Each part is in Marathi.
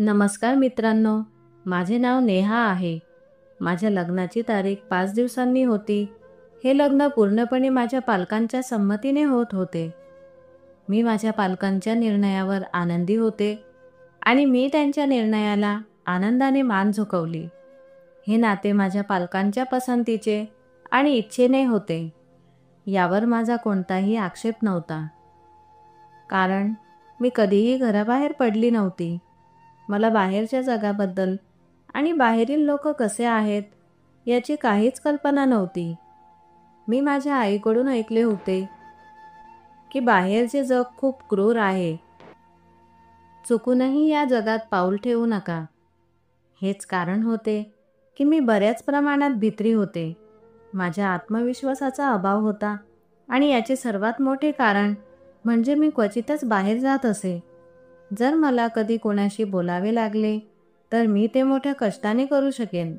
नमस्कार मित्रांनो, माझे नाव नेहा आहे. माझ्या लग्नाची तारीख 5 दिवसांनी होती. हे लग्न पूर्णपणे माझ्या पालकांच्या संमतीने होत होते. मी माझ्या पालकांच्या निर्णयावर आनंदी होते आणि मी त्यांच्या निर्णयाला आनंदाने मान झुकवली. हे नाते माझ्या पालकांच्या पसंतीचे आणि इच्छेने होते. यावर माझा कोणताही आक्षेप नव्हता. कारण मी कधीही घराबाहेर पडली नव्हती. मला बाहेरच्या जगाबद्दल आणि बाहेरील लोक कसे आहेत याची काहीच कल्पना नव्हती. मी माझ्या आईकडून ऐकले होते की बाहेरचे जग खूप क्रूर आहे. चुकूनही या जगात पाऊल ठेवू नका. हेच कारण होते की मी बऱ्याच प्रमाणात भित्री होते. माझ्या आत्मविश्वासाचा अभाव होता आणि याचे सर्वात मोठे कारण म्हणजे मी क्वचितच बाहेर जात असे. जर मला कधी कोणाशी बोलावे लागले तर मी ते मोठ्या कष्टाने करू शकेन.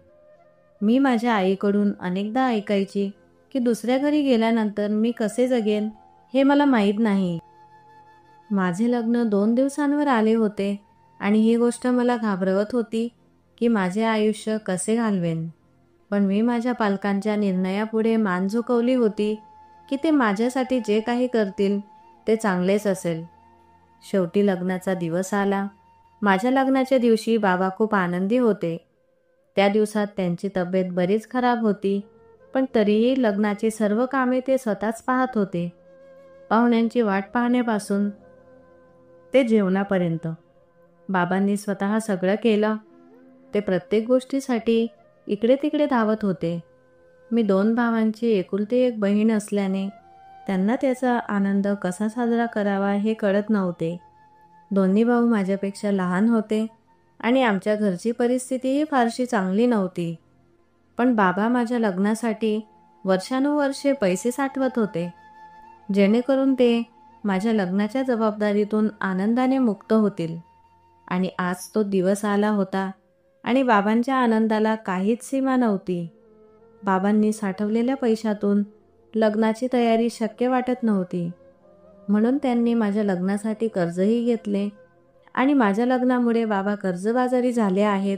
मी माझ्या आईकडून अनेकदा ऐकायची की दुसऱ्या घरी गेल्यानंतर मी कसे जगेन हे मला माहीत नाही. माझे लग्न 2 दिवसांवर आले होते आणि ही गोष्ट मला घाबरवत होती की माझे आयुष्य कसे घालवेन. पण मी माझ्या पालकांच्या निर्णयापुढे मान झुकवली होती की ते माझ्यासाठी जे काही करतील ते चांगलेच असेल. शेवटी लग्नाचा दिवस आला. माझ्या लग्नाच्या दिवशी बाबा खूप आनंदी होते. त्या दिवसात त्यांची तब्येत बरीच खराब होती, पण तरीही लग्नाची सर्व कामे ते स्वतःच पाहत होते. पाहुण्यांची वाट पाहण्यापासून ते जेवणापर्यंत बाबांनी स्वतः सगळं केलं. ते प्रत्येक गोष्टीसाठी इकडे तिकडे धावत होते. मी 2 भावांची एकुलती एक बहीण असल्याने त्यांना त्याचा आनंद कसा साजरा करावा हे कळत नव्हते. दोन्ही भाऊ माझ्यापेक्षा लहान होते आणि आमच्या घरची परिस्थितीही फारशी चांगली नव्हती. पण बाबा माझ्या लग्नासाठी वर्षानुवर्षे पैसे साठवत होते, जेणेकरून ते माझ्या लग्नाच्या जबाबदारीतून आनंदाने मुक्त होतील. आणि आज तो दिवस आला होता आणि बाबांच्या आनंदाला काहीच सीमा नव्हती. बाबांनी साठवलेल्या पैशातून लग्नाची तयारी शक्य वाटत नव्हती, म्हणून त्यांनी माझ्या लग्नासाठी कर्जही घेतले आणि माझ्या लग्नामुळे बाबा कर्जबाजारी झाले आहेत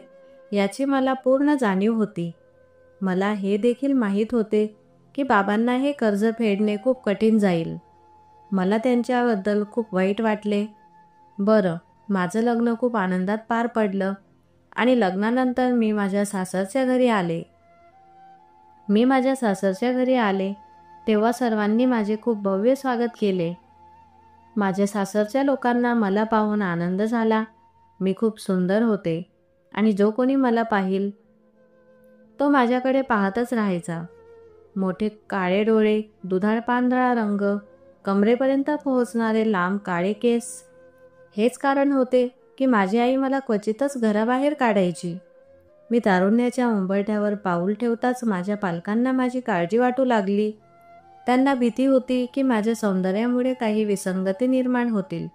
याची मला पूर्ण जाणीव होती. मला हे देखील माहीत होते की बाबांना हे कर्ज फेडणे खूप कठीण जाईल. मला त्यांच्याबद्दल खूप वाईट वाटले. बरं, माझं लग्न खूप आनंदात पार पडलं आणि लग्नानंतर मी माझ्या सासरच्या घरी आले तेव्हा सर्वांनी माझे खूप भव्य स्वागत केले. माझ्या सासरच्या लोकांना मला पाहून आनंद झाला. मी खूप सुंदर होते आणि जो कोणी मला पाहिल तो माझ्याकडे पाहतच राहायचा. मोठे काळे डोळे, दुधाळ पांढरा रंग, कमरेपर्यंत पोहोचणारे लांब काळे केस. हेच कारण होते की माझी आई मला क्वचितच घराबाहेर काढायची. मी तारुण्याच्या उंबरठ्यावर पाऊल ठेवताच माझ्या पालकांना माझी काळजी वाटू लागली. त्यांना भीती होती की माझ्या सौंदर्यामुळे काही विसंगती निर्माण होतील.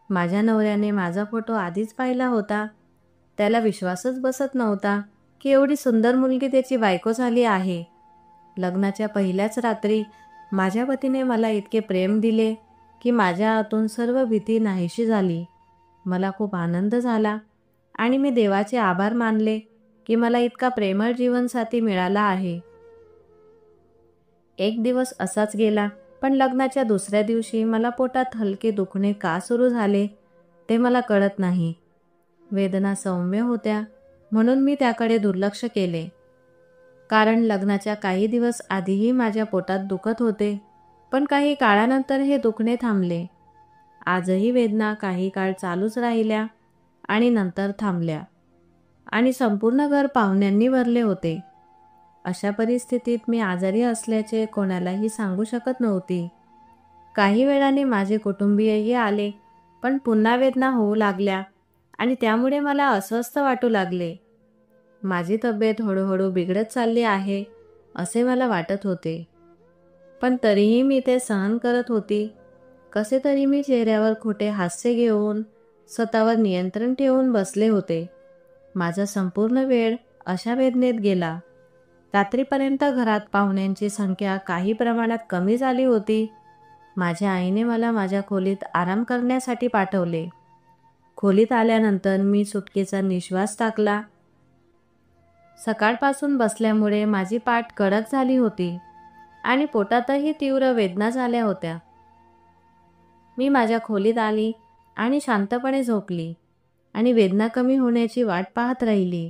माझ्या नवऱ्याने माझा फोटो आधीच पाहिला होता. त्याला विश्वासच बसत नव्हता की एवढी सुंदर मुलगी त्याची बायको झाली आहे. लग्नाच्या पहिल्याच रात्री माझ्या पतीने मला इतके प्रेम दिले की माझ्या आतून सर्व भीती नाहीशी झाली. मला खूप आनंद झाला आणि मी देवाचे आभार मानले की मला इतका प्रेमळ जीवनसाथी मिळाला आहे. एक दिवस असाच गेला, पण लग्नाच्या दुसऱ्या दिवशी मला पोटात हलके दुखणे का सुरू झाले ते मला कळत नाही. वेदना सौम्य होत्या म्हणून मी त्याकडे दुर्लक्ष केले. कारण लग्नाच्या काही दिवस आधीही माझ्या पोटात दुखत होते, पण काही काळानंतर हे दुखणे थांबले. आजही वेदना काही काळ चालूच राहिल्या आणि नंतर थांबल्या आणि संपूर्ण घर पाहुण्यांनी भरले होते. अशा परिस्थितीत मी आजारी असल्याचे कोणालाही सांगू शकत नव्हती. काही वेळाने माझे कुटुंबीयही आले, पण पुन्हा वेदना होऊ लागल्या आणि त्यामुळे मला अस्वस्थ वाटू लागले. माझी तब्येत हळूहळू बिघडत चालली आहे असे मला वाटत होते, पण तरीही मी ते सहन करत होती. कसे तरी मी चेहऱ्यावर खोटे हास्य घेऊन स्वतःवर नियंत्रण ठेवून बसले होते. माझा संपूर्ण वेळ अशा वेदनेत गेला. रात्रीपर्यंत घरात पाहुण्यांची संख्या काही प्रमाणात कमी झाली होती. माझ्या आईने मला माझ्या खोलीत आराम करण्यासाठी पाठवले. खोलीत आल्यानंतर मी सुटकेचा निश्वास टाकला. सकाळपासून बसल्यामुळे माझी पाठ कडक झाली होती आणि पोटातही तीव्र वेदना झाल्या होत्या. मी माझ्या खोलीत आली आणि शांतपणे झोपली आणि वेदना कमी होण्याची वाट पाहत राहिली.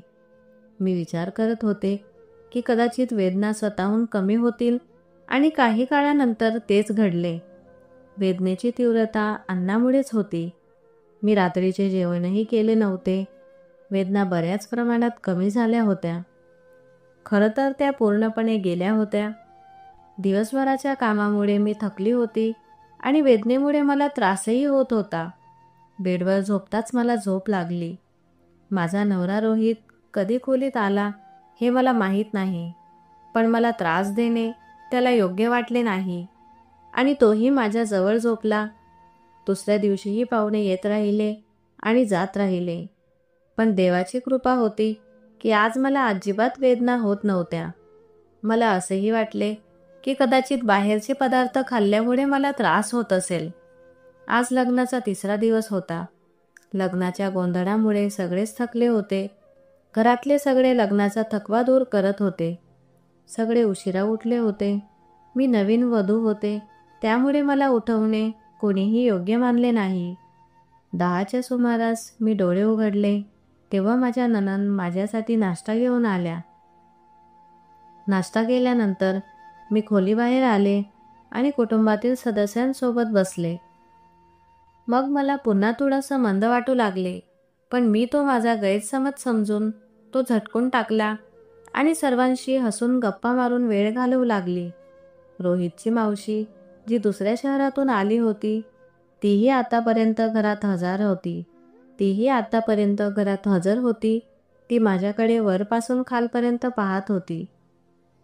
मी विचार करत होते की कदाचित वेदना स्वतःहून कमी होतील आणि काही काळानंतर तेच घडले. वेदनेची तीव्रता अन्नामुळेच होती. मी रात्रीचे जेवणही केले नव्हते. वेदना बऱ्याच प्रमाणात कमी झाल्या होत्या. खरं तर त्या पूर्णपणे गेल्या होत्या. दिवसभराच्या कामामुळे मी थकली होती आणि वेदनेमुळे मला त्रासही होत होता. बेडवर झोपताच मला झोप लागली. माझा नवरा रोहित कधी खोलीत आला हे मला माहीत नाही, पण मला त्रास देणे त्याला योग्य वाटले नाही आणि तोही माझ्याजवळ झोपला. दुसऱ्या दिवशीही पाहुणे येत राहिले आणि जात राहिले, पण देवाची कृपा होती की आज मला अजिबात वेदना होत नव्हत्या. मला असेही वाटले की कदाचित बाहेरचे पदार्थ खाल्ल्यामुळे मला त्रास होत असेल. आज लग्नाचा 3रा दिवस होता. लग्नाच्या गोंधळामुळे सगळेच थकले होते. घरातले सगळे लग्नाचा थकवा दूर करत होते. सगळे उशिरा उठले होते. मी नवीन वधू होते, त्यामुळे मला उठवणे कोणीही योग्य मानले नाही. 10च्या सुमारास मी डोळे उघडले तेव्हा माझ्या नणंद माझ्यासाठी नाश्ता घेऊन आल्या. नाश्ता केल्यानंतर मी खोलीबाहेर आले आणि कुटुंबातील सदस्यांसोबत बसले. मग मला पुन्हा थोडंसं मंद वाटू लागले, पण मी तो माझा गैरसमज समजून तो झटकून टाकला आणि सर्वांशी हसून गप्पा मारून वेळ घालवू लागली. रोहितची मावशी, जी दुसऱ्या शहरातून आली होती, तीही आतापर्यंत घरात हजर होती. ती माझ्याकडे वरपासून खालपर्यंत पाहत होती.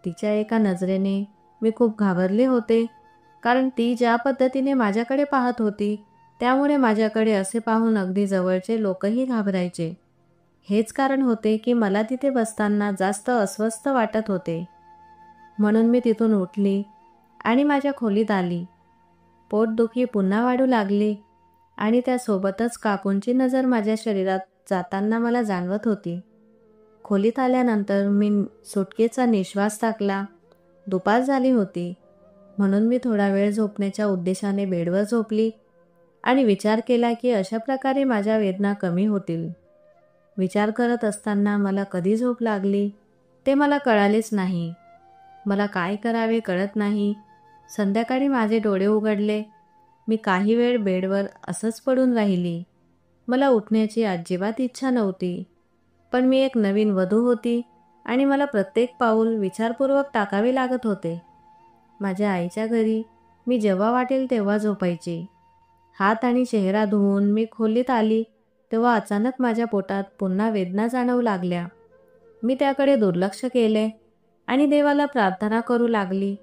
तिच्या एका नजरेने मी खूप घाबरले होते, कारण ती ज्या पद्धतीने माझ्याकडे पाहत होती त्यामुळे माझ्याकडे असे पाहून अगदी जवळचे लोकही घाबरायचे. हेच कारण होते की मला तिथे बसताना जास्त अस्वस्थ वाटत होते. म्हणून मी तिथून उठली आणि माझ्या खोलीत आली. पोटदुखी पुन्हा वाढू लागली आणि त्यासोबतच काकूंची नजर माझ्या शरीरात जाताना मला जाणवत होती. खोलीत आल्यानंतर मी सुटकेचा निश्वास टाकला. दुपार झाली होती, म्हणून मी थोडा वेळ झोपण्याच्या उद्देशाने बेडवर झोपली आणि विचार केला की अशा प्रकारे माझ्या वेदना कमी होतील. विचार करत असताना मला कधी झोप लागली ते मला कळालेच नाही. मला काय करावे कळत नाही. संध्याकाळी माझे डोळे उघडले. मी काही वेळ बेडवर असंच पडून राहिली. मला उठण्याची अजिबात इच्छा नव्हती, पण मी एक नवीन वधू होती आणि मला प्रत्येक पाऊल विचारपूर्वक टाकावे लागत होते. माझ्या आईच्या घरी मी जेव्हा वाटेल तेव्हा झोपायची. हात आणि चेहरा धुवून मी खोलीत आली तेव्हा अचानक माझ्या पोटात पुन्हा वेदना जाणवू लागल्या. मी त्याकडे दुर्लक्ष केले आणि देवाला प्रार्थना करू लागली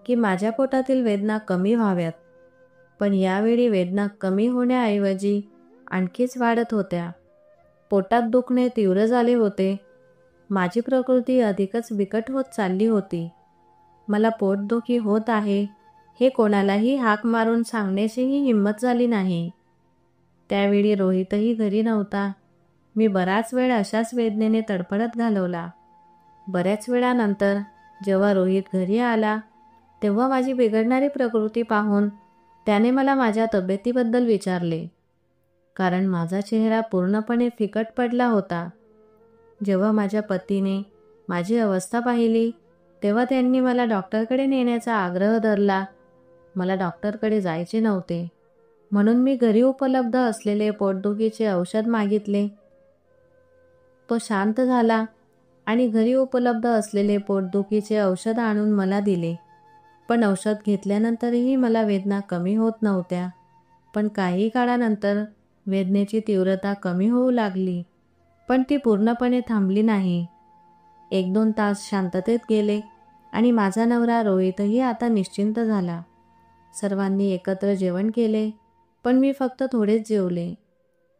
की माझ्या पोटातील वेदना कमी व्हाव्यात. पण यावेळी वेदना कमी होण्याऐवजी आणखीच वाढत होत्या. पोटात दुखणे तीव्र झाले होते. माझी प्रकृती अधिकच बिकट होत चालली होती. मला पोटदुखी होत आहे हे कोणालाही हाक मारून सांगण्याचीही हिंमत झाली नाही. त्यावेळी रोहितही घरी नव्हता. मी बराच वेळ अशाच वेदनेने तडफडत घालवला. बऱ्याच वेळानंतर जेव्हा रोहित घरी आला तेव्हा माझी बिघडणारी प्रकृती पाहून त्याने मला माझ्या तब्येतीबद्दल विचारले, कारण माझा चेहरा पूर्णपणे फिकट पडला होता. जेव्हा माझ्या पतीने माझी अवस्था पाहिली तेव्हा त्यांनी मला डॉक्टरकडे नेण्याचा आग्रह धरला. मला डॉक्टरकडे जायचे नव्हते, म्हणून मी घरी उपलब्ध असलेले पोटदुखीचे औषध मागितले. तो शांत झाला आणि घरी उपलब्ध असलेले पोटदुखीचे औषध आणून मला दिले. पण औषध घेतल्यानंतरही मला वेदना कमी होत नव्हत्या. पण काही काळानंतर वेदनेची तीव्रता कमी होऊ लागली, पण ती पूर्णपणे थांबली नाही. 1-2 तास शांततेत गेले आणि माझा नवरा रोहितही आता निश्चिंत झाला. सर्वांनी एकत्र जेवण केले, पण मी फक्त थोडेच जेवले,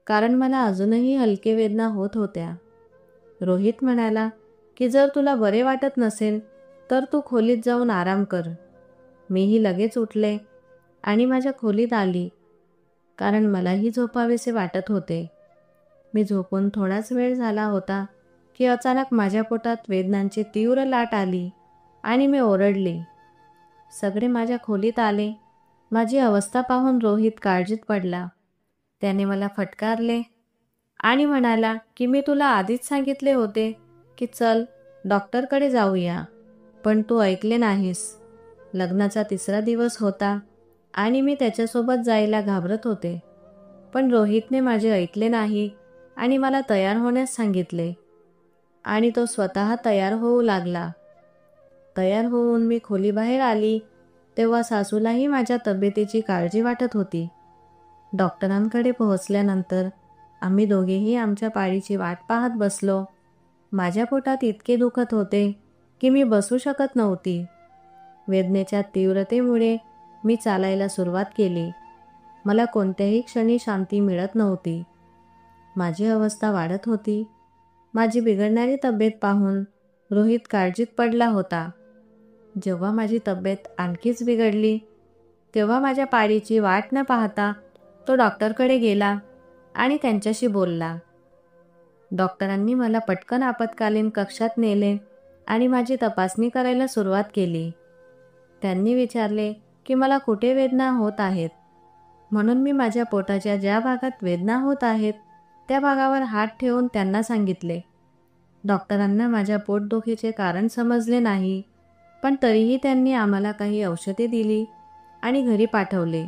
कारण मला अजूनही हलके वेदना होत होत्या. रोहित म्हणाला की जर तुला बरे वाटत नसेल तर तू खोलीत जाऊन आराम कर. मीही लगेच उठले आणि माझ्या खोलीत आली, कारण मलाही झोपावेसे वाटत होते. मी झोपून थोडाच वेळ झाला होता की अचानक माझ्या पोटात वेदनांची तीव्र लाट आली आणि मी ओरडले. सगळे माझ्या खोलीत आले. माझी अवस्था पाहून रोहित काळजीत पडला. त्याने मला फटकारले आणि म्हणाला की मी तुला आधीच सांगितले होते की चल डॉक्टरकडे जाऊया, पण तू ऐकले नाहीस. लग्नाचा 3रा दिवस होता आणि मी त्याच्यासोबत जायला घाबरत होते, पण रोहितने माझे ऐकले नाही आणि मला तयार होण्यास सांगितले आणि तो स्वतः तयार होऊ लागला. तयार होऊन मी खोलीबाहेर आली तेव्हा सासूलाही माझ्या तब्येतीची काळजी वाटत होती. डॉक्टरांकडे पोहोचल्यानंतर आम्ही दोघेही आमच्या पाळीची वाट पाहत बसलो. माझ्या पोटात इतके दुखत होते की मी बसू शकत नव्हती. वेदनेच्या तीव्रतेमुळे मी चालायला सुरुवात केली. मला कोणत्याही क्षणी शांती मिळत नव्हती. माझी अवस्था वाढत होती. माझी बिघडणारी तब्येत पाहून रोहित काळजीत पडला होता. जेव्हा माझी तब्येत आणखीच बिघडली तेव्हा माझ्या पाळीची वाट न पाहता तो डॉक्टरकडे गेला आणि त्यांच्याशी बोलला. डॉक्टरांनी मला पटकन आपत्कालीन कक्षात नेले आणि माझी तपासणी करायला सुरुवात केली. त्यांनी विचारले की मला कुठे वेदना होत आहेत, म्हणून मी माझ्या पोटाच्या ज्या भागात वेदना होत आहेत त्या भागावर हात ठेवून त्यांना सांगितले. डॉक्टरांना माझ्या पोटदुखीचे कारण समजले नाही, पण तरीही त्यांनी आम्हाला काही औषधे दिली आणि घरी पाठवले.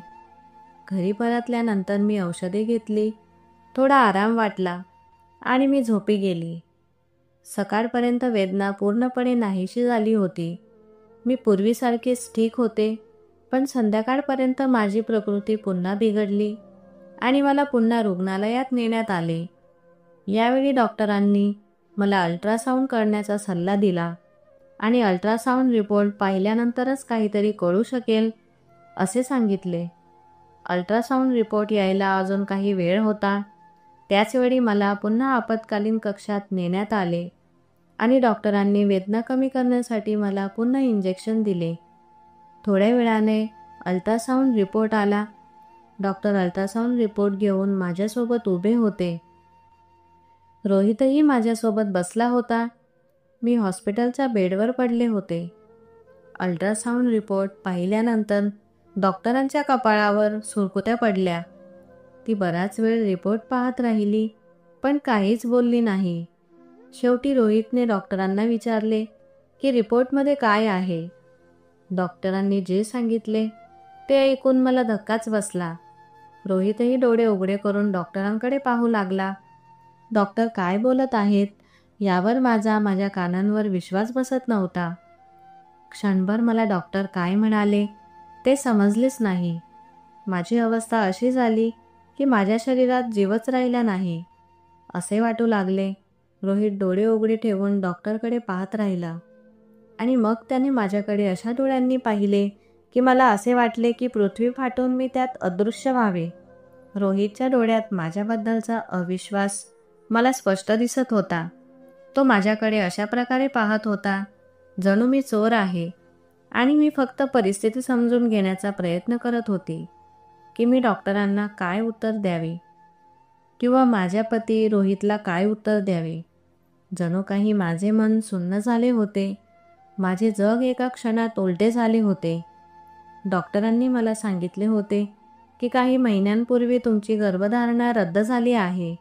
घरी परतल्यानंतर मी औषधे घेतली. थोडा आराम वाटला आणि मी झोपी गेली. सकाळपर्यंत वेदना पूर्णपणे नाहीशी झाली होती. मी पूर्वीसारखीच ठीक होते, पण संध्याकाळपर्यंत माझी प्रकृती पुन्हा बिघडली आणि मला पुन्हा रुग्णालयात नेण्यात आले. यावेळी डॉक्टरांनी मला अल्ट्रासाऊंड करण्याचा सल्ला दिला आणि अल्ट्रासाऊंड रिपोर्ट पाहिल्यानंतरच काहीतरी कळू शकेल असे सांगितले. अल्ट्रासाऊंड रिपोर्ट यायला अजून काही वेळ होता. त्याचवेळी मला पुन्हा आपत्कालीन कक्षात नेण्यात आले आणि डॉक्टरांनी वेदना कमी करण्यासाठी मला पुन्हा इंजेक्शन दिले. थोड्या वेळाने अल्ट्रासाऊंड रिपोर्ट आला. डॉक्टर अल्ट्रासाऊंड रिपोर्ट घेऊन माझ्यासोबत उभे होते. रोहितही माझ्यासोबत बसला होता. मी हॉस्पिटलच्या बेडवर पडले होते. अल्ट्रासाऊंड रिपोर्ट पाहिल्यानंतर डॉक्टरांच्या कपाळावर सुरकुत्या पडल्या. ती बराच वेळ रिपोर्ट पाहत राहिली, पण काहीच बोलली नाही. शेवटी रोहितने डॉक्टरांना विचारले की रिपोर्टमध्ये काय आहे. डॉक्टरांनी जे सांगितले ते ऐकून मला धक्काच बसला. रोहितही डोळे उघडे करून डॉक्टरांकडे पाहू लागला. डॉक्टर काय बोलत आहेत यावर माझ्या कानांवर विश्वास बसत नव्हता. क्षणभर मला डॉक्टर काय म्हणाले ते समजलेच नाही. माझी अवस्था अशी झाली की माझ्या शरीरात जीवच राहिला नाही असे वाटू लागले. रोहित डोळे उघडे ठेवून डॉक्टरकडे पाहत राहिला आणि मग त्याने माझ्याकडे अशा डोळ्यांनी पाहिले की मला असे वाटले की पृथ्वी फाटून मी त्यात अदृश्य व्हावे. रोहितच्या डोळ्यात माझ्याबद्दलचा अविश्वास मला स्पष्ट दिसत होता. तो माझ्याकडे अशा प्रकारे पाहत होता जणू मी चोर आहे आणि मी फक्त परिस्थिती समजून घेण्याचा प्रयत्न करत होते की मी डॉक्टरांना काय उत्तर द्यावे किंवा माझ्या पती रोहितला काय उत्तर द्यावे. जणू काही माझे मन सुन्न झाले होते. माझे जग एका क्षणात उलटे झाले होते. डॉक्टरांनी मला सांगितले होते की काही महिन्यांपूर्वी तुमची गर्भधारणा रद्द झाली आहे,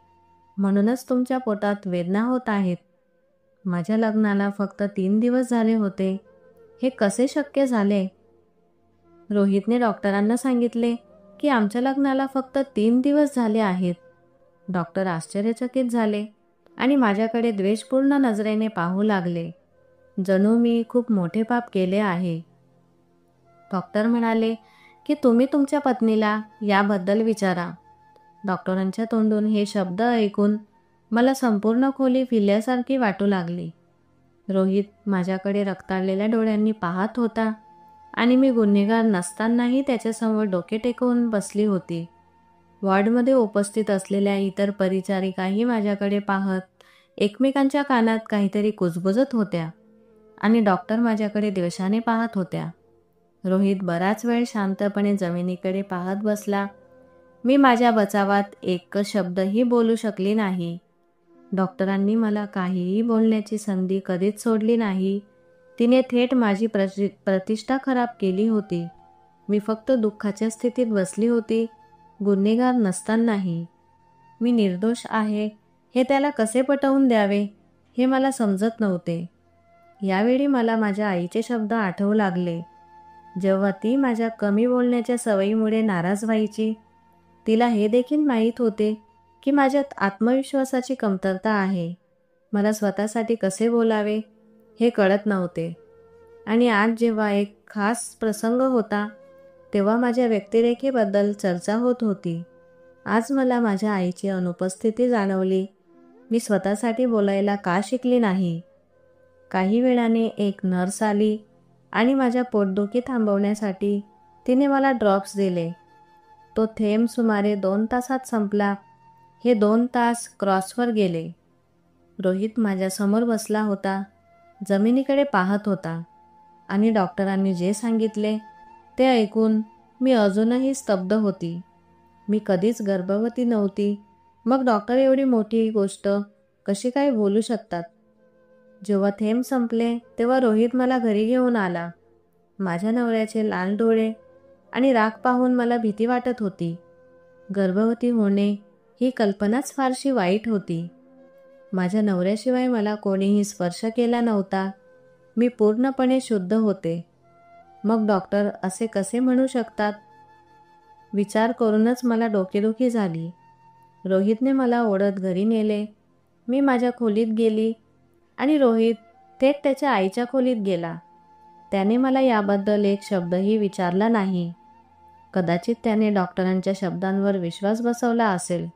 म्हणूनच तुमच्या पोटात वेदना होत आहेत. माझ्या लग्नाला फक्त 3 दिवस झाले होते. हे कसे शक्य झाले? रोहितने डॉक्टरांना सांगितले की आमच्या लग्नाला फक्त 3 दिवस झाले आहेत. डॉक्टर आश्चर्यचकित झाले आणि माझ्याकडे द्वेषपूर्ण नजरेने पाहू लागले, जणू मी खूप मोठे पाप केले आहे. डॉक्टर म्हणाले की तुम्ही तुमच्या पत्नीला याबद्दल विचारा. डॉक्टरांच्या तोंडून हे शब्द ऐकून मला संपूर्ण खोली फिरल्यासारखी वाटू लागली. रोहित माझ्याकडे रक्ताळलेल्या डोळ्यांनी पाहत होता आणि मी गुन्हेगार नसतानाही त्याच्यासमोर डोके टेकवून बसली होती. वॉर्डमध्ये उपस्थित असलेल्या इतर परिचारिकाही माझ्याकडे पाहत एकमेकांच्या कानात काहीतरी कुजबुजत होत्या आणि डॉक्टर माझ्याकडे द्वेषाने पाहत होत्या. रोहित बराच वेळ शांतपणे जमिनीकडे पाहत बसला. मी माझ्या बचावात एकच शब्दही बोलू शकली नाही. डॉक्टरांनी मला काहीही बोलण्याची संधी कधीच सोडली नाही. तिने थेट माझी प्रतिष्ठा खराब केली होती. मी फक्त दुःखाच्या स्थितीत बसली होती, गुन्हेगार नसतानाही. मी निर्दोष आहे हे त्याला कसे पटवून द्यावे हे मला समजत नव्हते. यावेळी मला माझ्या आईचे शब्द आठवू लागले. जेव्हा ती माझ्या कमी बोलण्याच्या सवयीमुळे नाराज व्हायची, तिला हे देखील माहीत होते की माझ्यात आत्मविश्वासाची कमतरता आहे. मला स्वतःसाठी कसे बोलावे हे कळत नव्हते. आणि आज जेव्हा एक खास प्रसंग होता, तेव्हा माझ्या व्यक्तिरेखेबद्दल चर्चा होत होती. आज मला माझ्या आईची अनुपस्थिती जाणवली. मी स्वतःसाठी बोलायला का शिकली नाही? काही वेळाने एक नर्स आली आणि माझ्या पोटदुखी थांबवण्यासाठी तिने मला ड्रॉप्स दिले. तो थेंब सुमारे 2 तासात संपला. हे 2 तास क्रॉसवर गेले. रोहित माझ्यासमोर बसला होता, जमिनीकडे पाहत होता आणि डॉक्टरांनी जे सांगितले ते ऐकून मी अजूनही स्तब्ध होती. मी कधीच गर्भवती नव्हती. मग डॉक्टर एवढी मोठी गोष्ट कशी काय बोलू शकतात? जेव्हा थेंब संपले तेव्हा रोहित मला घरी घेऊन आला. माझ्या नवऱ्याचे लाल डोळे आणि राग पाहून मला भीती वाटत होती. गर्भवती होणे ही कल्पनाच फारशी वाईट होती. माझ्या नवऱ्याशिवाय मला कोणीही स्पर्श केला नव्हता. मी पूर्णपणे शुद्ध होते. मग डॉक्टर असे कसे म्हणू शकतात? विचार करूनच मला डोकेदुखी झाली. रोहितने मला ओढत घरी नेले. मी माझ्या खोलीत गेली आणि रोहित थेट त्याच्या आईच्या खोलीत गेला. त्याने मला याबद्दल एक शब्दही विचारला नाही. कदाचित त्याने डॉक्टरांच्या शब्दांवर विश्वास बसवला असेल.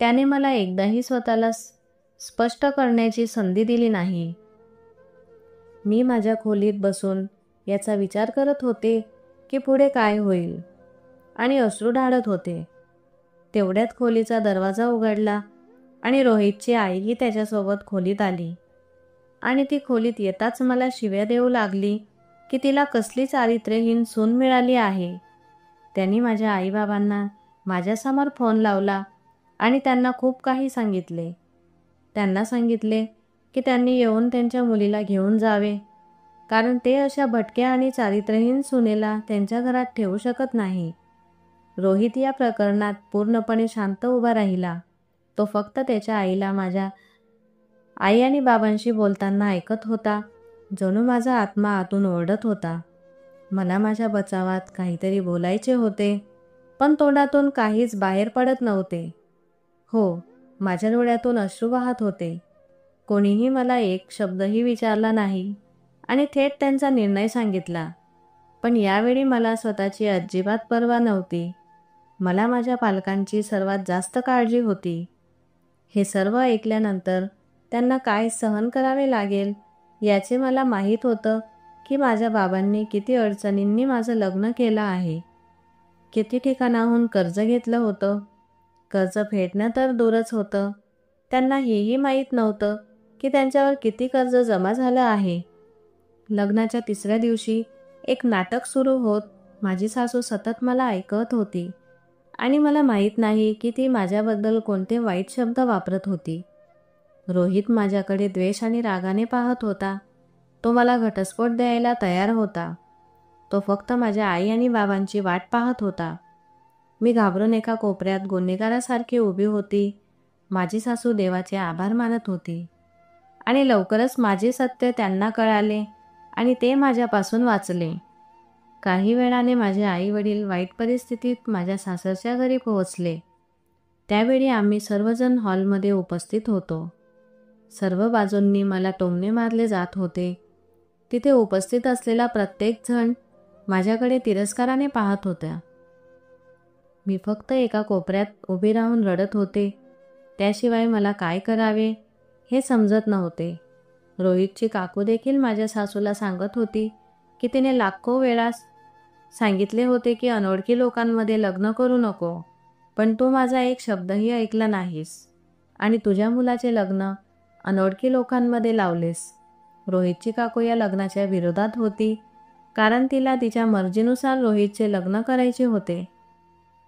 त्याने मला एकदाही स्वतःला स्पष्ट करण्याची संधी दिली नाही. मी माझ्या खोलीत बसून याचा विचार करत होते की पुढे काय होईल आणि अश्रू ढाळत होते. तेवढ्यात खोलीचा दरवाजा उघडला आणि रोहितची आईही त्याच्यासोबत खोलीत आली आणि ती खोलीत येताच मला शिव्या देऊ लागली की तिला कसली चारित्र्यहीन सून मिळाली आहे. त्यांनी माझ्या आईबाबांना माझ्यासमोर फोन लावला आणि त्यांना खूप काही सांगितले. त्यांना सांगितले की त्यांनी येऊन त्यांच्या मुलीला घेऊन जावे, कारण ते अशा भटक्या आणि चारित्र्यहीन सुनेला त्यांच्या घरात ठेवू शकत नाही. रोहित या प्रकरणात पूर्णपणे शांत उभा राहिला. तो फक्त त्याच्या आईला माझ्या आई आणि बाबांशी बोलताना ऐकत होता. जणू माझा आत्मा आतून ओरडत होता. मला माझ्या बचावात काहीतरी बोलायचे होते, पण तोंडातून काहीच बाहेर पडत नव्हते. हो, माझ्या डोळ्यातून अश्रू वाहत होते. कोणीही मला एक शब्दही विचारला नाही आणि थेट त्यांचा निर्णय सांगितला. पण यावेळी मला स्वतःची अजिबात पर्वा नव्हती. मला माझ्या पालकांची सर्वात जास्त काळजी होती. हे सर्व ऐकल्यानंतर त्यांना काय सहन करावे लागेल याचे मला माहीत होतं की माझ्या बाबांनी किती अडचणींनी माझं लग्न केलं आहे. किती ठिकाणाहून कर्ज घेतलं होतं. कर्ज फेडणं तर दूरच होतं, त्यांना हेही माहीत नव्हतं की त्यांच्यावर किती कर्ज जमा झालं आहे. लग्नाच्या 3ऱ्या दिवशी एक नाटक सुरू होत माझी सासू सतत मला ऐकत होती आणि मला माहीत नाही की ती माझ्याबद्दल कोणते वाईट शब्द वापरत होती. रोहित माझ्याकडे द्वेष आणि रागाने पाहत होता. तो मला घटस्फोट द्यायला तयार होता. तो फक्त माझ्या आई आणि बाबांची वाट पाहत होता. मी घाबरून एका कोपऱ्यात गुन्हेगारासारखी उभी होती. माझी सासू देवाचे आभार मानत होती आणि लवकरच माझे सत्य त्यांना कळाले आणि ते माझ्यापासून वाचले. काही वेळाने माझे आई वडील वाईट परिस्थितीत माझ्या सासरच्या घरी पोहोचले. त्यावेळी आम्ही सर्वजण हॉलमध्ये उपस्थित होतो. सर्व बाजूंनी मला टोमणे मारले जात होते. तिथे उपस्थित असलेला प्रत्येक जण माझ्याकडे तिरस्काराने पाहत होता. मी फक्त एका कोपऱ्यात उभी राहून रडत होते. त्याशिवाय मला काय करावे हे समजत नव्हते. रोहितची काकू देखील माझ्या सासूला सांगत होती की तिने लाखो वेळा सांगितले होते की अनोळखी लोकांमध्ये लग्न करू नको, पण तू माझा एक शब्दही ऐकला नाहीस आणि तुझ्या मुलाचे लग्न अनोळखी लोकांमध्ये लावलेस. रोहितची काकू या लग्नाच्या विरोधात होती, कारण तिला तिच्या मर्जीनुसार रोहितचे लग्न करायचे होते.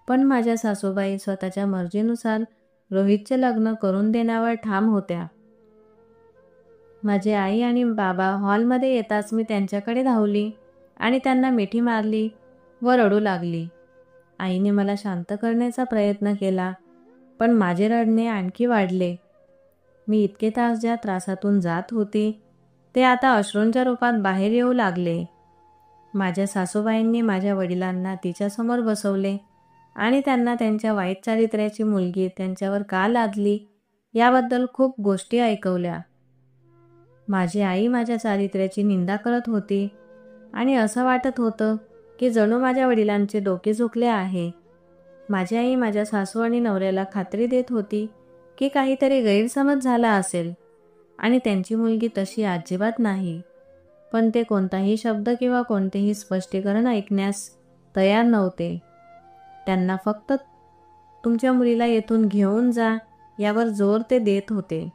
पण माझ्या सासूबाई स्वतःच्या मर्जीनुसार रोहितचे लग्न करून देण्यावर ठाम होत्या. माझी आई आणि बाबा हॉलमध्ये येताच मी त्यांच्याकडे धावली आणि त्यांना मिठी मारली व रडू लागली. आईने मला शांत करण्याचा प्रयत्न केला, पण माझे रडणे आणखी वाढले. मी इतके तास ज्या त्रासातून जात होती ते आता अश्रूंच्या रूपात बाहेर येऊ लागले. माझ्या सासूबाईंनी माझ्या वडिलांना तिच्यासमोर बसवले आणि त्यांना त्यांच्या वाईट चारित्र्याची मुलगी त्यांच्यावर का लादली याबद्दल खूप गोष्टी ऐकवल्या. माझी आई माझ्या चारित्र्याची निंदा करत होती आणि असं वाटत होतं की जणू माझ्या वडिलांचे डोके झुकले आहे. माझी आई माझ्या सासू आणि नवऱ्याला खात्री देत होती की काहीतरी गैरसमज झाला असेल आणि त्यांची मुलगी तशी अजिबात नाही. पण ते कोणताही शब्द किंवा कोणतेही स्पष्टीकरण ऐकण्यास तयार नव्हते. त्यांना फक्त तुमच्या मुलीला येथून घेऊन जा यावर जोर ते देत होते.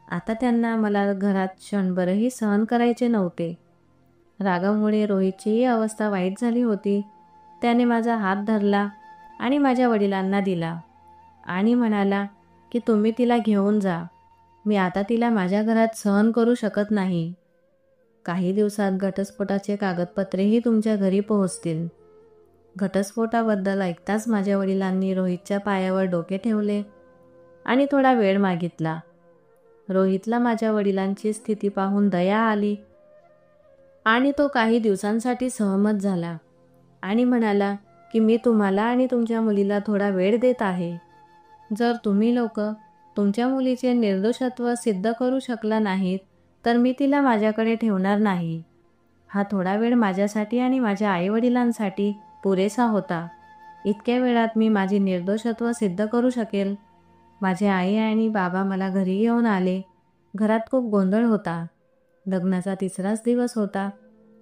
आता त्यांना मला घरात क्षणभरही सहन करायचे नव्हते. रागामुळे रोहितचीही अवस्था वाईट झाली होती. त्याने माझा हात धरला आणि माझ्या वडिलांना दिला आणि म्हणाला की तुम्ही तिला घेऊन जा. मी आता तिला माझ्या घरात सहन करू शकत नाही. काही दिवसात घटस्फोटाचे कागदपत्रेही तुमच्या घरी पोहोचतील. घटस्फोटाबद्दल ऐकताच माझ्या वडिलांनी रोहितच्या पायावर डोके ठेवले आणि थोडा वेळ मागितला. रोहितला माझ्या वडिलांची स्थिती पाहून दया आली आणि तो काही दिवसांसाठी सहमत झाला आणि म्हणाला की मी तुम्हाला आणि तुमच्या मुलीला थोडा वेळ देत आहे. जर तुम्ही लोक तुमच्या मुलीचे निर्दोषत्व सिद्ध करू शकला नाहीत तर मी तिला माझ्याकडे ठेवणार नाही. हा थोडा वेळ माझ्यासाठी आणि माझ्या आईवडिलांसाठी पुरेसा होता. इतक्या वेळात मी माझी निर्दोषत्व सिद्ध करू शकेल. माझे आई आणि बाबा मला घरी घेऊन आले. घरात खूप गोंधळ होता. लग्नाचा 3राच दिवस होता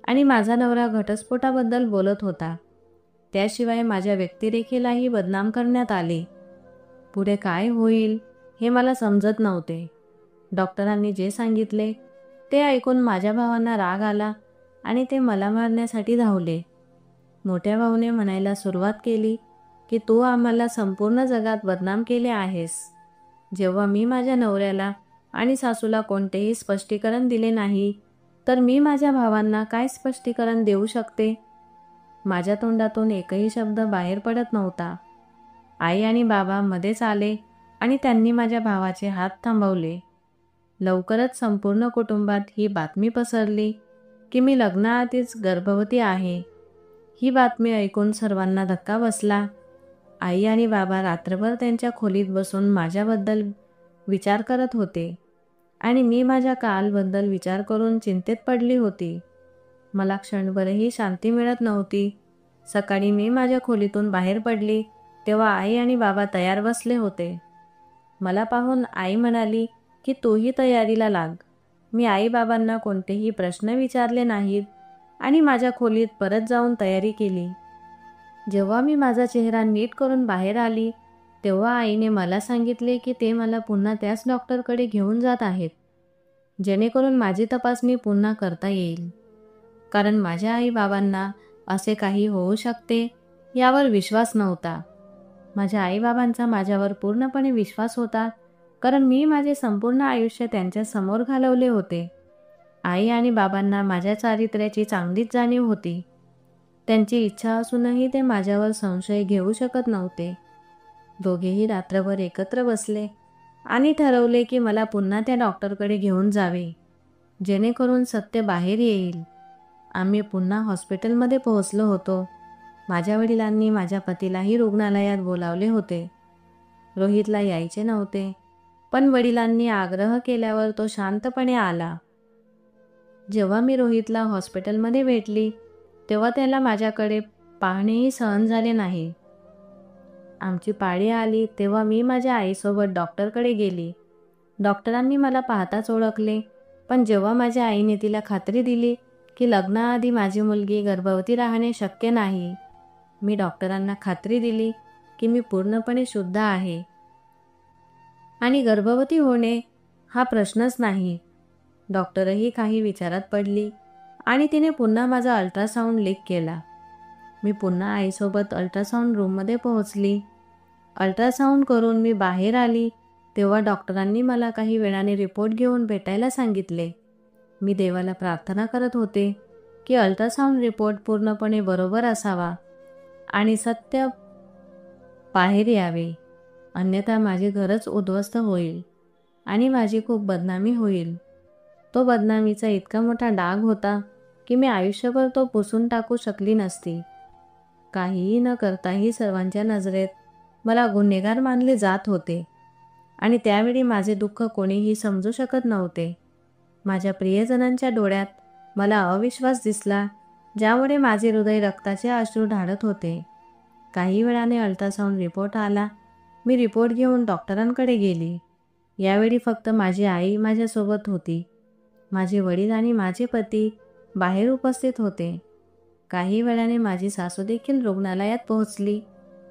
आणि माझा नवरा घटस्फोटाबद्दल बोलत होता. त्याशिवाय माझ्या व्यक्तिरेखेलाही बदनाम करण्यात आले. पुढे काय होईल हे मला समजत नव्हते. डॉक्टरांनी जे सांगितले ते ऐकून माझ्या भावांना राग आला आणि ते मला मारण्यासाठी धावले. मोठ्या भाऊने म्हणायला सुरुवात केली की तू आम्हाला संपूर्ण जगात बदनाम केले आहेस. जेव्हा मी माझ्या नवऱ्याला आणि सासूला कोणतेही स्पष्टीकरण दिले नाही तर मी माझ्या भावांना काय स्पष्टीकरण देऊ शकते. माझ्या तोंडातून एकही शब्द बाहेर पडत नव्हता. आई आणि बाबा मध्येच आले आणि त्यांनी माझ्या भावाचे हात थांबवले. लवकरच संपूर्ण कुटुंबात ही बातमी पसरली की मी लग्नाआधीच गर्भवती आहे. ही बातमी ऐकून सर्वांना धक्का बसला. आई आणि बाबा रात्रभर त्यांच्या खोलीत बसून माझ्याबद्दल विचार करत होते आणि मी माझ्या कालबद्दल विचार करून चिंतेत पडली होती. मला क्षणभरही शांती मिळत नव्हती. सकाळी मी माझ्या खोलीतून बाहेर पडली तेव्हा आई आणि बाबा तयार बसले होते. मला पाहून आई म्हणाली की तूही तयारीला लाग. मी आई-बाबांना कोणतेही प्रश्न विचारले नाहीत आणि माझ्या खोलीत परत जाऊन तयारी केली. जेव्हा मी माझा चेहरा नीट करून बाहेर आली तेव्हा आईने मला सांगितले की ते मला पुन्हा त्याच डॉक्टरकडे घेऊन जात आहेत, जेणेकरून माझी तपासणी पुन्हा करता येईल. कारण माझ्या आई-बाबांना असे काही होऊ शकते यावर विश्वास नव्हता. माझ्या आईबाबांचा माझ्यावर पूर्णपणे विश्वास होता, कारण मी माझे संपूर्ण आयुष्य त्यांच्या समोर घालवले होते. आई आणि बाबांना माझ्या चारित्र्याची चांगलीच जाणीव होती. त्यांची इच्छा असूनही ते माझ्यावर संशय घेऊ शकत नव्हते. दोघेही रात्रभर एकत्र बसले आणि ठरवले की मला पुन्हा त्या डॉक्टरकडे घेऊन जावे, जेणेकरून सत्य बाहेर येईल. आम्ही पुन्हा हॉस्पिटलमध्ये पोहोचलो होतो. माझ्या वडिलांनी माझ्या पतीलाही रुग्णालयात बोलावले होते. रोहितला यायचे नव्हते, पण वडिलांनी आग्रह केल्यावर तो शांतपणे आला. जेव्हा मी रोहितला हॉस्पिटलमध्ये भेटली तेव्हा त्याला माझ्याकडे पाहणेही सहन झाले नाही. आमची पाळी आली तेव्हा मी माझ्या आईसोबत डॉक्टरकडे गेली. डॉक्टरांनी मला पाहताच ओळखले, पण जेव्हा माझ्या आईने तिला खात्री दिली की लग्नाआधी माझी मुलगी गर्भवती राहणे शक्य नाही, मी डॉक्टरांना खात्री दिली की मी पूर्णपणे शुद्ध आहे आणि गर्भवती होणे हा प्रश्नच नाही. डॉक्टरही काही विचारात पडली आणि तिने पुन्हा माझा अल्ट्रासाऊंड लीक केला. मी पुन्हा आईसोबत अल्ट्रासाऊंड रूममध्ये पोहोचली. अल्ट्रासाऊंड करून मी बाहेर आली तेव्हा डॉक्टरांनी मला काही वेळाने रिपोर्ट घेऊन भेटायला सांगितले. मी देवाला प्रार्थना करत होते की अल्ट्रासाऊंड रिपोर्ट पूर्णपणे बरोबर असावा आणि सत्य बाहेर यावे, अन्यथा माझे घरच उद्ध्वस्त होईल आणि माझी खूप बदनामी होईल. तो बदनामीचा इतका मोठा डाग होता की मी आयुष्यभर तो पुसून टाकू शकली नसती. काहीही न करताही सर्वांच्या नजरेत मला गुन्हेगार मानले जात होते आणि त्यावेळी माझे दुःख कोणीही समजू शकत नव्हते. माझ्या प्रियजनांच्या डोळ्यात मला अविश्वास दिसला, ज्यामुळे माझे हृदय रक्ताचे अश्रू ढाळत होते. काही वेळाने अल्ट्रासाऊंड रिपोर्ट आला. मी रिपोर्ट घेऊन डॉक्टरांकडे गेली. यावेळी फक्त माझी आई माझ्यासोबत होती. माझे वडील आणि माझे पती बाहेर उपस्थित होते. काही वेळाने माझी सासू देखील रुग्णालयात पोहोचली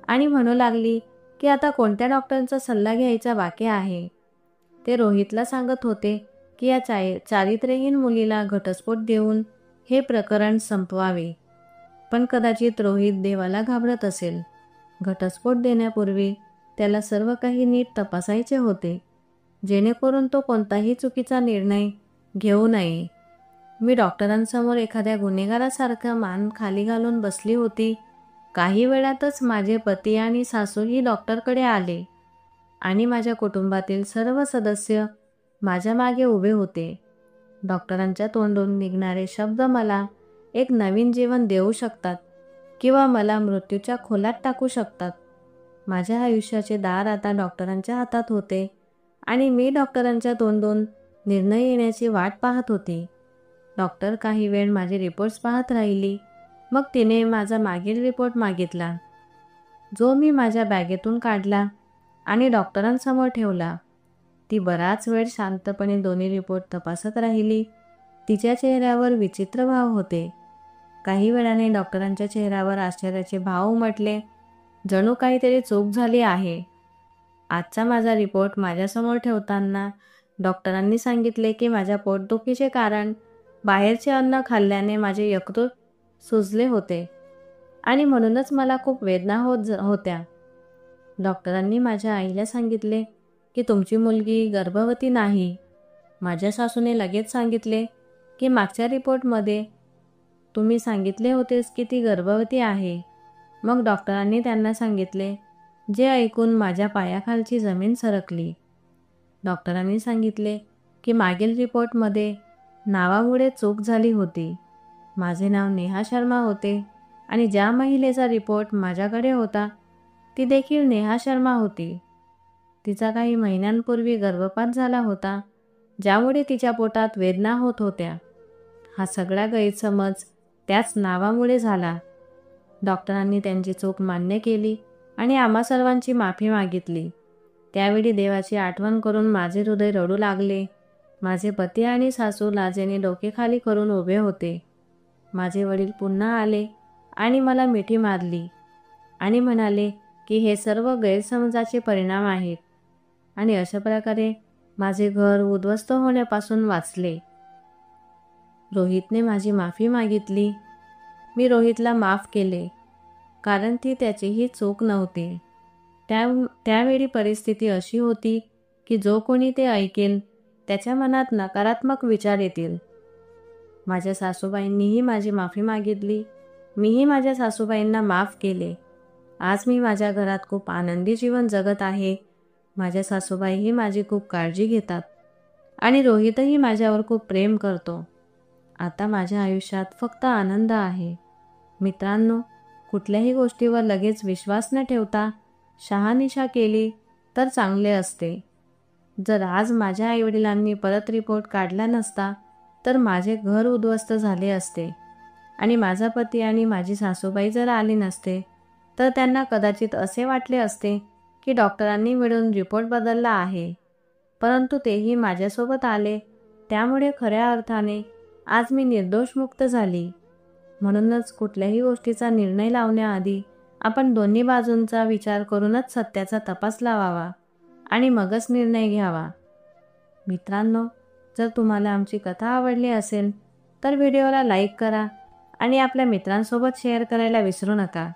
आणि म्हणू लागली की आता कोणत्या डॉक्टरांचा सल्ला घ्यायचा बाकी आहे. ते रोहितला सांगत होते की या चारित्र्यहीन मुलीला घटस्फोट देऊन हे प्रकरण संपवावे. पण कदाचित रोहित देवाला घाबरत असेल. घटस्फोट देण्यापूर्वी त्याला सर्व काही नीट तपासायचे होते, जेणेकरून तो कोणताही चुकीचा निर्णय घेऊ नये. मी डॉक्टरांसमोर एखाद्या गुन्हेगारासारखा मान खाली घालून बसली होती. काही वेळातच माझे पती आणि सासूही डॉक्टरकडे आले आणि माझ्या कुटुंबातील सर्व सदस्य माझ्या मागे उभे होते. डॉक्टरांच्या तोंडून निघणारे शब्द मला एक नवीन जीवन देऊ शकतात किंवा मला मृत्यूच्या खोलात टाकू शकतात. माझ्या आयुष्याचे दार आता डॉक्टरांच्या हातात होते आणि मी डॉक्टरांच्या तोंडून निर्णय येण्याची वाट पाहत होती. डॉक्टर काही वेळ माझे रिपोर्ट्स पाहत राहिली. मग तिने माझा मागील रिपोर्ट मागितला, जो मी माझ्या बॅगेतून काढला आणि डॉक्टरांसमोर ठेवला. ती बराच वेळ शांतपणे दोन्ही रिपोर्ट तपासत राहिली. तिच्या चेहऱ्यावर विचित्र भाव होते. काही वेळाने डॉक्टरांच्या चेहऱ्यावर आश्चर्याचे भाव उमटले, जणू काहीतरी चूक झाली आहे. आजचा माझा रिपोर्ट माझ्यासमोर ठेवताना डॉक्टरांनी सांगितले की माझ्या पोटदुखीचे कारण बाहेरचे अन्न खाल्ल्याने माझे यकृत सुजले होते आणि म्हणूनच मला खूप वेदना होत्या. डॉक्टरांनी माझ्या आईला सांगितले की तुमची मुलगी गर्भवती नाही. माझ्या सासूने लगेच सांगितले की मागच्या रिपोर्टमध्ये तुम्ही सांगितले होतेस की ती गर्भवती आहे. मग डॉक्टरांनी त्यांना सांगितले, जे ऐकून माझ्या पायाखालची जमीन सरकली. डॉक्टरांनी सांगितले की मागील रिपोर्टमध्ये नावामुळे चूक झाली होती. माझे नाव नेहा शर्मा होते आणि ज्या महिलेचा रिपोर्ट माझ्याकडे होता ती देखील नेहा शर्मा होती. तिचा काही महिन्यांपूर्वी गर्भपात झाला होता, ज्यामुळे तिच्या पोटात वेदना होत होत्या. हा सगळा गैरसमज त्याच नावामुळे झाला. डॉक्टरांनी त्यांची चूक मान्य केली आणि आम्हा सर्वांची माफी मागितली. त्यावेळी देवाची आठवण करून माझे हृदय रडू लागले. माझे पती आणि सासू लाजेने डोके खाली करून उभे होते. माझे वडील पुन्हा आले आणि मला मिठी मारली आणि म्हणाले की हे सर्व गैरसमजाचे परिणाम आहेत आणि अशा प्रकारे माझे घर उद्ध्वस्त होण्यापासून वाचले. रोहितने माझी माफी मागितली. मी रोहितला माफ केले, कारण ती त्याचीही चूक नव्हती. त्यावेळी परिस्थिती अशी होती की जो कोणी ते ऐकेल त्याच्या मनात नकारात्मक विचार येतील. माझ्या सासूबाईंनीही माझी माफी मागितली. मीही माझ्या सासूबाईंना माफ केले. आज मी माझ्या घरात खूप आनंदी जीवन जगत आहे. माझ्या सासूबाईही माझी खूप काळजी घेतात आणि रोहितही माझ्यावर खूप प्रेम करतो. आता माझ्या आयुष्यात फक्त आनंद आहे. मित्रांनो, कुठल्याही गोष्टीवर लगेच विश्वास न ठेवता शहानिशा केली तर चांगले असते. जर आज माझ्या आईवडिलांनी परत रिपोर्ट काढला नसता तर माझे घर उद्ध्वस्त झाले असते आणि माझा पती आणि माझी सासूबाई जर आली नसते तर त्यांना कदाचित असे वाटले असते की डॉक्टरांनी मिळून रिपोर्ट बदलला आहे. परंतु तेही माझ्यासोबत आले, त्यामुळे खऱ्या अर्थाने आज मी निर्दोष मुक्त झाली. म्हणूनच कुठल्याही गोष्टीचा निर्णय लावण्याआधी आपण दोन्ही बाजूंचा विचार करूनच सत्याचा तपास लावावा आणि मगच निर्णय घ्यावा. मित्रांनो, जर तुम्हाला आमची कथा आवडली असेल तर व्हिडिओला लाईक करा आणि आपल्या मित्रांसोबत शेअर करायला विसरू नका.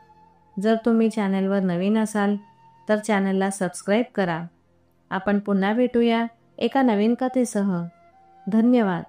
जर तुम्ही चॅनलवर नवीन असाल तर चॅनलला सबस्क्राईब करा. आपण पुन्हा भेटूया एका नवीन कथेसह. धन्यवाद.